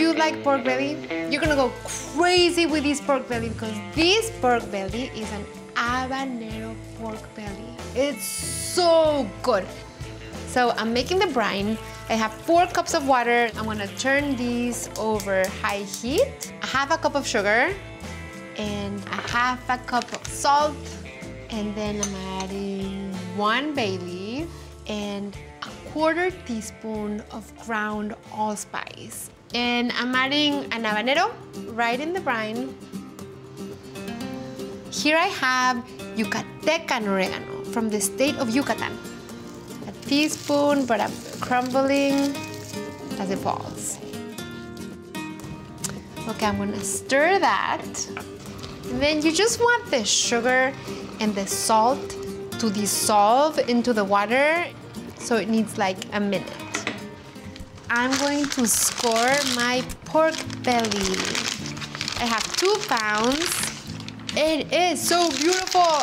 you like pork belly, you're gonna go crazy with this pork belly because this pork belly is an habanero pork belly. It's so good. So I'm making the brine. I have 4 cups of water. I'm gonna turn these over high heat. A half a cup of sugar and a half a cup of salt. And then I'm adding 1 bay leaf and a 1/4 teaspoon of ground allspice. And I'm adding an habanero right in the brine. Here I have Yucatecan oregano from the state of Yucatan. A teaspoon, but I'm crumbling as it falls. Okay, I'm gonna stir that. And then you just want the sugar and the salt to dissolve into the water, so it needs like a minute. I'm going to score my pork belly. I have 2 pounds. It is so beautiful.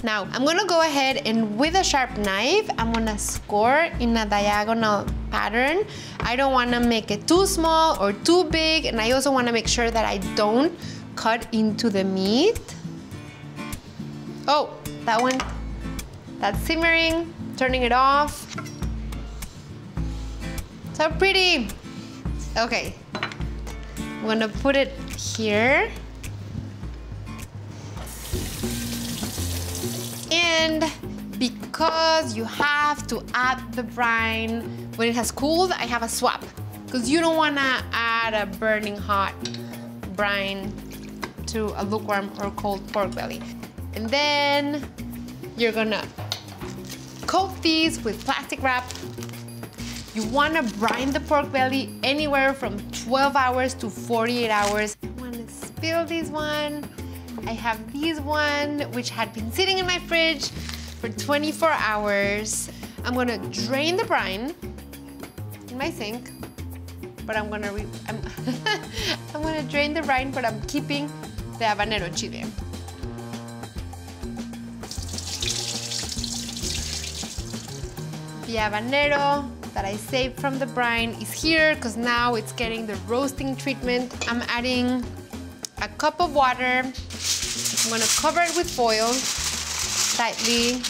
Now, I'm gonna go ahead and with a sharp knife, I'm gonna score in a diagonal pattern. I don't wanna make it too small or too big, and I also wanna make sure that I don't cut into the meat. Oh, that's simmering, turning it off. So pretty. Okay, I'm gonna put it here. And because you have to add the brine when it has cooled, I have a swap. Because you don't wanna add a burning hot brine to a lukewarm or cold pork belly. And then you're gonna coat these with plastic wrap. You wanna brine the pork belly anywhere from 12 hours to 48 hours. I wanna spill this one. I have these one, which had been sitting in my fridge for 24 hours. I'm gonna drain the brine in my sink, but I'm gonna drain the brine, but I'm keeping the habanero chile. The habanero that I saved from the brine is here because now it's getting the roasting treatment. I'm adding a cup of water. I'm gonna cover it with foil tightly.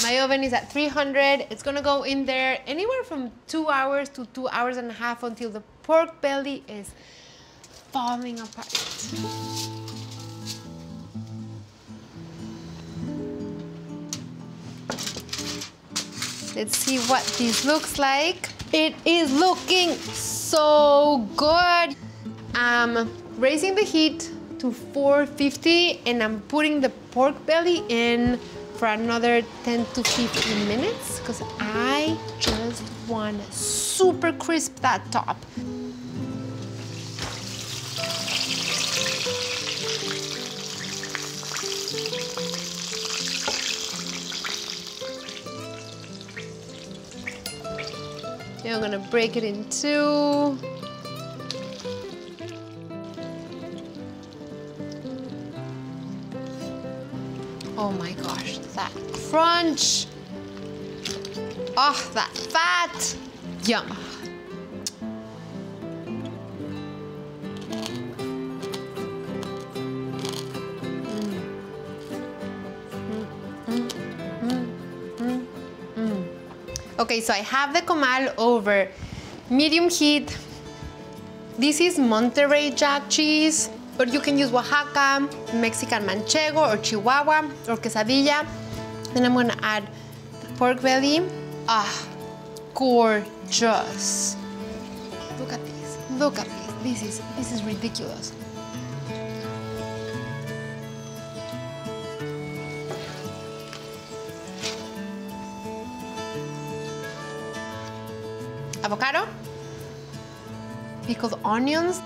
My oven is at 300. It's gonna go in there anywhere from 2 hours to 2 hours and a half until the pork belly is falling apart. Let's see what this looks like. It is looking so good. I'm raising the heat to 450 and I'm putting the pork belly in for another 10 to 15 minutes because I just want to super crisp that top. Now I'm gonna break it in 2. Oh my gosh, that crunch. Oh, that fat. Yum. Okay, so I have the comal over medium heat. This is Monterey Jack cheese, but you can use Oaxaca, Mexican Manchego, or Chihuahua, or quesadilla. Then I'm gonna add the pork belly. Ah, gorgeous. Look at this, look at this. This is ridiculous. Avocado, pickled onions.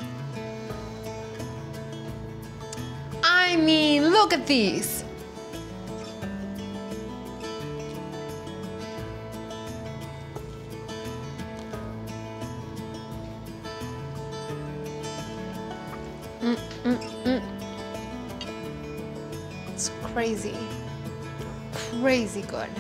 I mean, look at these. It's crazy, crazy good.